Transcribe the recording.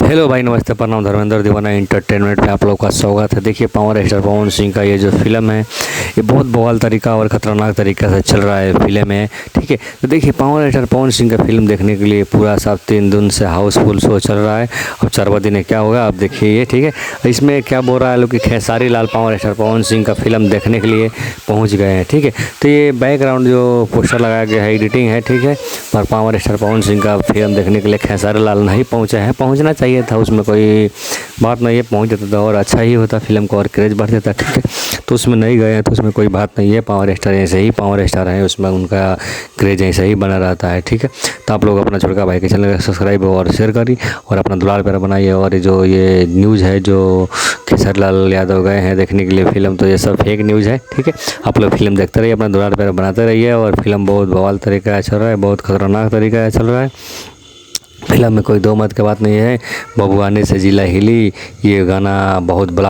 Hello भाई, नमस्ते, प्रणाम। धर्मेंद्र दीवाना एंटरटेनमेंट में आप लोग का स्वागत है। देखिए, पावर स्टार पवन सिंह का ये जो फिल्म है, ये बहुत बवाल तरीका और ख़तरनाक तरीका से चल रहा है फिल्म है। ठीक है, तो देखिए, पावर स्टार पवन सिंह का फिल्म देखने के लिए पूरा सब 3 दिन से हाउसफुल शो चल रहा है। अब 4वां दिन है, क्या होगा आप देखिए ये। ठीक है, इसमें क्या बोल रहा है लोग कि खेसारी लाल पावर स्टार पवन सिंह का फिल्म देखने के लिए पहुँच गए हैं। ठीक है, तो ये बैकग्राउंड जो पोस्टर लगाया गया है, एडिटिंग है। ठीक है, पर पावर स्टार पवन सिंह का फिल्म देखने के लिए खेसारी लाल नहीं पहुँचे हैं। पहुँचना चाहिए था, उसमें कोई बात नहीं है, पहुंच जाता था और अच्छा ही होता, फिल्म को और क्रेज बढ़ जाता। ठीक है, तो उसमें नहीं गए हैं तो उसमें कोई बात नहीं है। पावर स्टार ऐसे ही पावर स्टार है, उसमें उनका क्रेज ऐसे ही बना रहता है। ठीक है, तो आप लोग अपना छोटका भाई के चैनल को सब्सक्राइब और शेयर करिए और अपना दुलार प्यारा बनाइए। और जो ये न्यूज़ है जो खेसारी लाल यादव गए हैं देखने के लिए फिल्म, तो ये सब फेक न्यूज़ है। ठीक है, आप लोग फिल्म देखते रहिए, अपना दुलार प्यारा बनाते रहिए। और फिल्म बहुत बवाल तरीका से चल रहा है, बहुत खतरनाक तरीका से चल रहा है। फिल्म में कोई दो मत की बात नहीं है। बबुआने से जिला हिली, ये गाना बहुत बड़ा